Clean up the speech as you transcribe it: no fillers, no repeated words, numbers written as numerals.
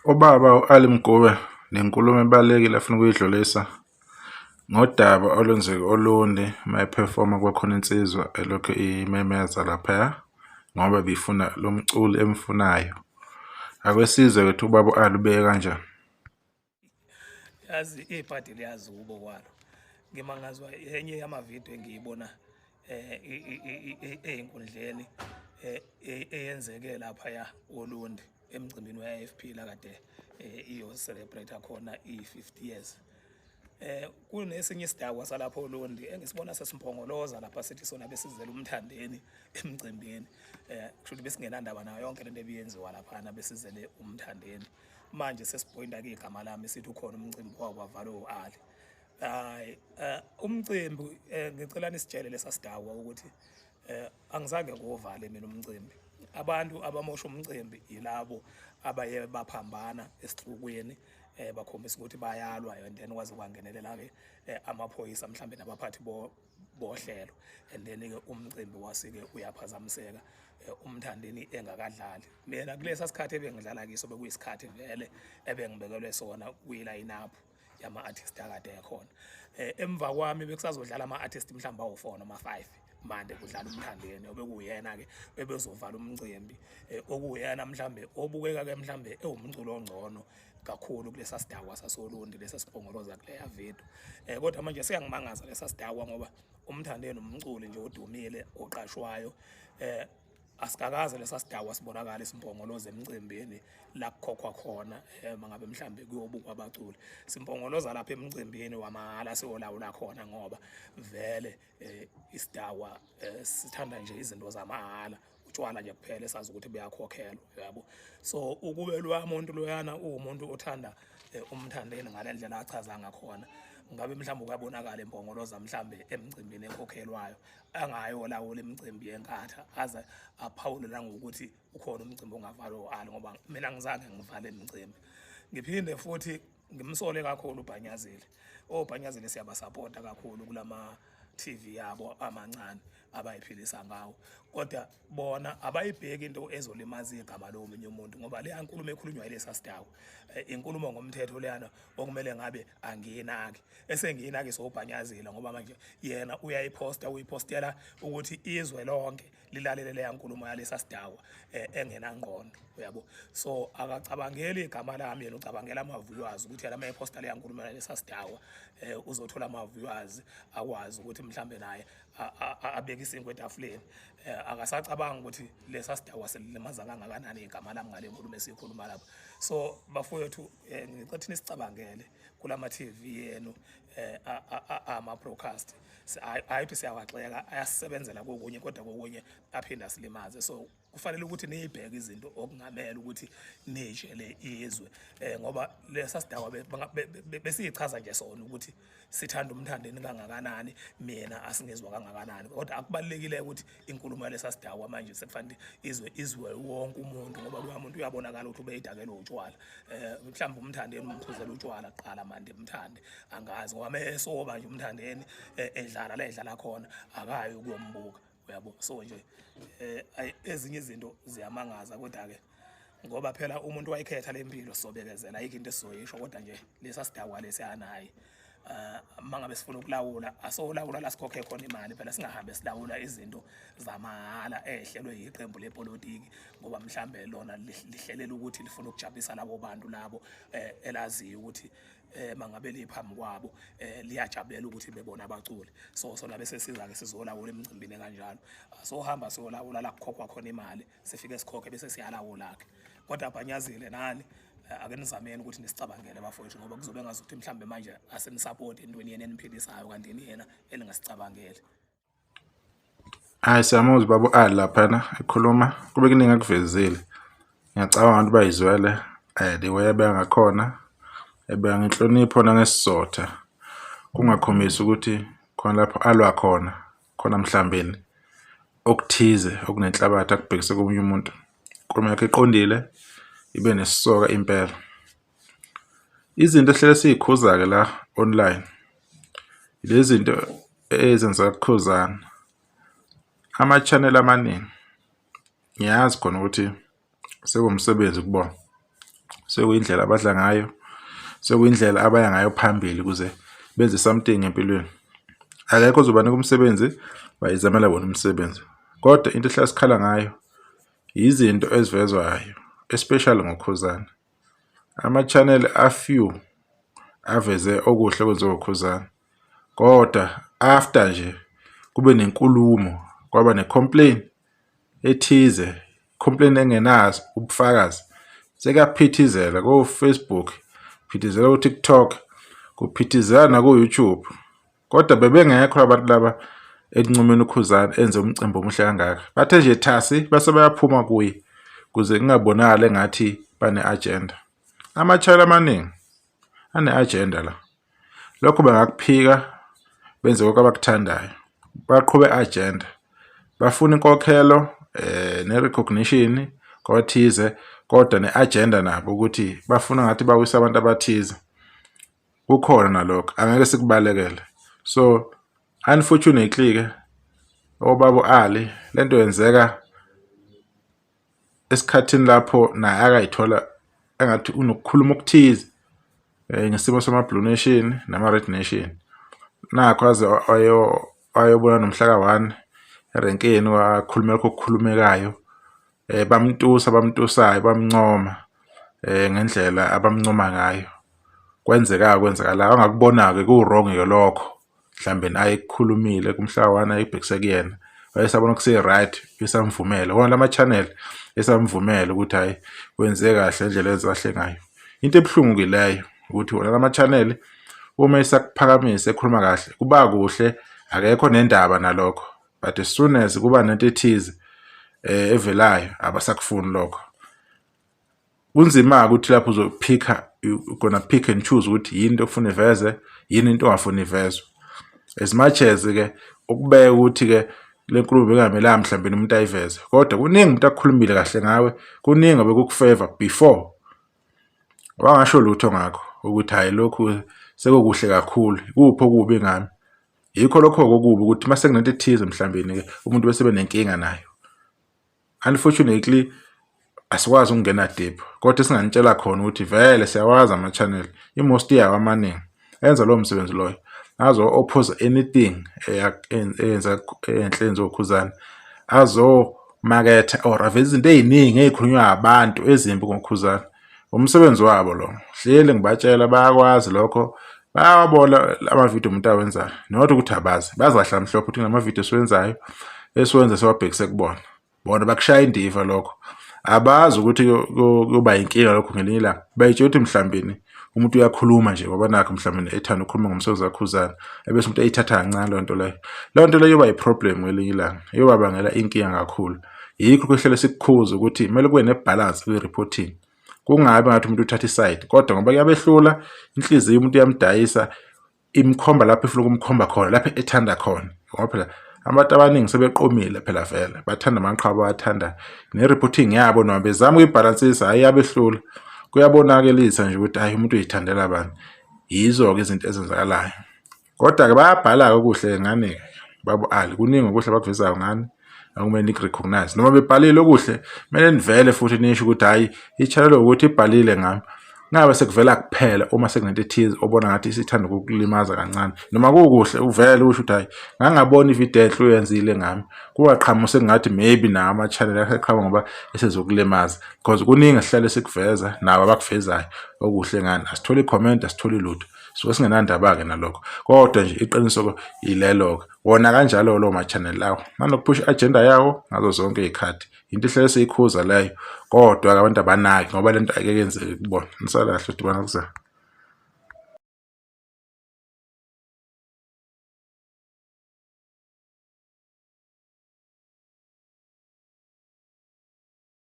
Ubaba u-Ali Mgube nenkulumo ebalulekile afuna ukuyidlulisa ngodaba olwenzeka olundi uma ephefoma kwakhona insizwa elokhu imemeza laphaya ngoba bifuna lo mculi emfunayo. Akwesizwe wethu ubaba u-Ali ubeke kanjani? Yazi ibhadi liyazi ubo kwalo. Ngimangazwa enye yamavidiyo engiyibona ey'nkundleni eyenzeke laphaya Olundi emcimbini we-AFP la kade iyo-celebrate khona i-50 years. Kunesinye isidakwa salapho Olundi engisibona sesimpongoloza lapha sithi sona besizela umthandeni emcimbini. Kusho ukuthi besingenandaba nayo yonke lento ebiyenziwa laphana besizele umthandeni. Manje sesiphoyinta-ke igama lami sithi ukhona umcimbi wakwavalwa u-Ali. Umcimbi ngicela nisitshele lesa sidakwa ukuthi angizange ngiwuvale mina umcimbi. Abantu abamosha umcimbi yilabo abaye baphambana esixukwini bakhombisa ukuthi bayalwa and then kwaze kwangenelela-ke amaphoyisa mhlambe nabaphathi bohlelo and then-ke umcimbi wase-ke uyaphazamiseka umthandeni engakadlali. Mina kulesa sikhathi ebengidlala kiso bekuyisikhathi vele ebengibekelwe sona kwi-line-up yama-artist akade ekhona. Emva kwami bekusazodlala ama-artist mhlawumbe awu-4 noma 5 manje kudlala umthandeni obekuyena-ke ebezovala umcimbi okuyena mhlambe obukeka-ke mhlambe ewumculo ongcono kakhulu kulesa sidakwa sasoLundi lesa sipongoloza kuleya video. Kodwa manje siyangimangaza lesa sidakwa ngoba umthandeni umculi nje odumile oqashwayo asikakaze lesa sidakwa sibonakala isimpongoloza emcimbini la kukhokhwa khona mangabe mhlambe kuyobukwa abaculi. Simpongoloza lapha emcimbini wamahala siyolawula khona ngoba vele isidakwa sithanda nje izinto zamahala. Utshwala nje kuphela esazi ukuthi buyakhokhelwa yabo. So ukube umuntu loyana uwumuntu othanda umthandeni ngalendlela achaza ngakhona ngabe mhlawumbe ukabonakala impongoloza mhlambe emcimbini ekhokhelwayo angayolawula imicimbi yenkatha aze aphawule nangokuthi ukhona umcimbi ongavalwa u-Ali ngoba mina ngizange ngivale imicimbi. Ngiphinde futhi ngimsole kakhulu uBhanyazile. OBhanyazile siyabasapota kakhulu kulama TV yabo amancane abayiphilisa ngawo, kodwa bona abayibheki into ezolimaza igama lomunye umuntu ngoba leya nkulumo ekhulunywa yilesa sidakwa inkulumo ngomthetho leyana okumele ngabe angiyinaki esengiyinaki soBhanyazile ngoba manje yena uyipostela ukuthi izwe lonke lilalele leya nkulumo yalesa sidakwa engenangqondo uyabo. So akacabangeli igama lami, yena ucabangela ama-viewers ukuthi yena mayeposta leya nkulumo yalesa sidakwa uzothola ama-viewers akwazi ukuthi mhlambe naye abeke isinkwa etafuleni. Akasacabanga ukuthi lesa sidakwa selilimaza kangakanani igama lami ngale nkulumo esiyikhuluma lapha. So bafowethu ngicela nisicabangele kulama TV yenu ama-broadcast. Ayithi siyawaxeka ayasebenzela kokunye kodwa kokunye aphinda silimaze. So kufanele ukuthi niyibheke izinto okungamele ukuthi nijele izwe ngoba lesa sidakwa besiyichaza nje sona ukuthi sithanda umthandeni kangakanani, mina asingezwa kangakanani, kodwa akubalekile ukuthi inkulumo yalesa sidakwa manje sekufanele izwe wonke umuntu ngoba loya muntu uyabonakala ukuthi ubeyidakela utshwala. Mhlawumbe umthandeni umphuzela utshwala kuqala manje emthande angazi ngoba mesoba nje umthandeni edlala la edlala khona akayi ukuyombuka uyabo. So nje ezinye izinto ziyamangaza kodwa-ke ngoba phela umuntu wayikhetha le mpilo sizobekezela ayikho into esizoyisho, kodwa nje lesa sidakwa lesiyanayi mangabe sifuna ukulawula asolawula la sikhokhe khona imali phela singahambe silawula izinto zamahala ehlelwe yiqembu lepolitiki ngoba mhlambe lona lihlelela ukuthi lifuna ukujabulisa labo bantu labo elaziyo ukuthi mangabe liphambi kwabo liyajabulela ukuthi bebona abaculi. So sona bese siza-ke sizolawula emcimbini kanjalo. Sohamba siyolawula la kukhokhwa khona imali sifike sikhokhe bese siyalawula-ke. Kodwa Bhanyazile nani ake nizameni ukuthi nisicabangele bafowethu ngoba kuzobe ngazukuthi mhlambe manje asenisapoti entweni yena eniphilisayo kanti yena elingasicabangeli. Hayi, siyamuzwa ubaba u-Ali laphana ekhuluma kube kuningi akuvezile. Ngiyacabanga ukuthi bayizwele the way ebeka ngakhona ebeka ngenhlonipho nangesizotha kungakhombisi ukuthi khona lapho alwa khona mhlambeni okuthize okunenhlabathi akubhekise komunye umuntu. Inkulumo yakhe iqondile ibe nesisoka impela. Izinto ehlele siyikhuza-ke la online lezi zinto ezenzeka kukhuzana ama-channel amaningi. Ngiyazi khona ukuthi sekuwumsebenzi kubona sekuyindlela abadla ngayo, sekuyindlela abaya ngayo phambili ukuze benze something empilweni. Akekho ozobanika umsebenzi bayizamela bona umsebenzi, kodwa into ehlala sikhala ngayo izinto ezivezwayo, especially ngoKhuzani. Ama-channel afew aveze okuhle kwenziwa uKhuzani, kodwa after nje kube nenkulumo kwaba ne-complain ethize, complain engenazo ubufakazi, sekuyaphithizela ko-Facebook, phithizela ku-TikTok, kuphithizela naku-YouTube. Kodwa bebengekho abantu laba ekuncumeni uKhuzani enze umcimbi omuhle kangaka. Bathe nje thasi base bayaphuma kuye kuze kungabonakala engathi bane-agenda. Ama-channel amaningi ane-agenda la. Lokho bengakuphika benze konke abakuthandayo, baqhube agenda, bafuna inkokhelo ne-recognition kwathize, kodwa ne-agenda nabo ukuthi bafuna ngathi bawisa abantu abathize. Kukhona nalokho, angeke sikubalekele. So unfortunately-ke obaba Ali lento yenzeka esikhathini lapho naye akayithola engathi unokukhuluma okuthize ngesimo sama-Blue Nation nama-Red Nation. Nakho aze ayobona nomhlaka 1 erenkeni wakhuluma lokho okukhulumekayo, bamntusayo, bamncoma ngendlela abamncoma ngayo. Kwenzekala angakubona-ke ku-wrong-ke lokho, mhlambe ayekukhulumile kumhlaka 1 ayibhekise kuyena, wayesabona kuse-right, besamvumela wona lama-channel esamvumela ukuthi hayi wenze kahle indlela enze kahle ngayo. Into ebuhlungu-ke leyo ukuthi wona lama-channel uma esakuphakamisa ekhuluma kahle kuba kuhle, akekho nendaba nalokho, but as soon as kuba nento ethize evelayo abasakufuni lokho. Kunzima ukuthi lapho uzophika, you gonna pick and choose ukuthi yini into ofuna iveze, yini into ongafuni ivezwe. As much as-ke ukubeka ukuthi-ke le nkulumo bengamelanga mhlawumbe umuntu ayiveze, kodwa kuningi umuntu akukhulumile kahle ngawe, kuningi abekukufavor before wangasho lutho ngakho ukuthi hayi lokhu sekukuhle kakhulu, kupho kubi ngami. Yikho lokho kokubi ukuthi mase kunento ethize mhlawumbe-ke umuntu bese benenkinga nayo. Unfortunately asikwazi ukungena deep, kodwa singanitshela khona ukuthi vele siyawazi ama-channel, i-most yawo amaningi enza lowo msebenzi loyo, azo oppose anything eyenza enhle enziwa uKhuzani, azo market or aveze izinto eziningi ezikhulunywa abantu ezimbi ngoKhuzani. Umsebenzi wabo lo, hleli ngibatshela bayakwazi lokho, bayabona ama-video umuntu awenzayo, not ukuthi abazi, bazi kahle mhlophe ukuthi nama-video esiwenzayo esiwenza siwabhekise kubona, bona bakushaya indiva lokho. Abazi ukuthi kuba inkinga lokho ngelinye ilanga, bayitshela ukuthi mhlawumbe umuntu uyakhuluma nje ngoba nakho mhlawumbe ethanda ukukhuluma ngomsebenzi kaKhuzani, ebese umuntu eyithatha kancane leyo nto leyo. Leyo nto leyo yoba yi-problem ngelinye ilanga, yobabangela inkinga kakhulu. Yikho kuhlele sikukhuza ukuthi kumele kube ne-balance kwi-reporting, kungabi ngathi umuntu uthatha iside, kodwa ngoba kuyabehlula inhliziyo umuntu iyamdayisa, imkhomba lapho efuna ukumkhomba khona, lapho ethanda khona. Ngoba phela abantu abaningi sebeqomile phela vele, bathanda amaqhawe bawathanda ne-reporting yabo noma bezama ukuyibhalansisa, hayi yabehlula. Kuyabonakelisa nje ukuthi hayi umuntu uyithandela abantu, yizo-ke izinto ezenzakalayo. Kodwa-ke bayabhala okuhle ngane babo Ali, kuningi okuhle bakuvezayo ngani, akumele niku-recognize. Noma bebhalile okuhle, kumele nivele futhi nisho ukuthi hayi i-channel ukuthi ibhalile ngami. Ngabe sekuvela kuphela uma sekunento ethize obona ngathi isithanda ukukulimaza kancane, noma kukuhle uvele usho ukuthi hayi ngangabona ivideo enhle uyenzile ngami, kuwaqhamuka sengathi maybe nawo ama-channel aqhamuka ngoba esezokulimaza, because kuningi sihlale sikuveza nawo abakufezayo okuhle ngani. Asithole i-comment, asithole lutho, suke singenandaba-ke nalokho, kodwa nje iqiniso ilelo-ke wona kanjalo lawo ma-channel lawo nanokuphusha i-agenda yawo ngazo zonke iy'khathi. Into ehlele seyikhuza leyo, kodwa-ke abantu abanaki ngoba lento ayike yenzeke kubona. Nisalahle udibana kuzayo.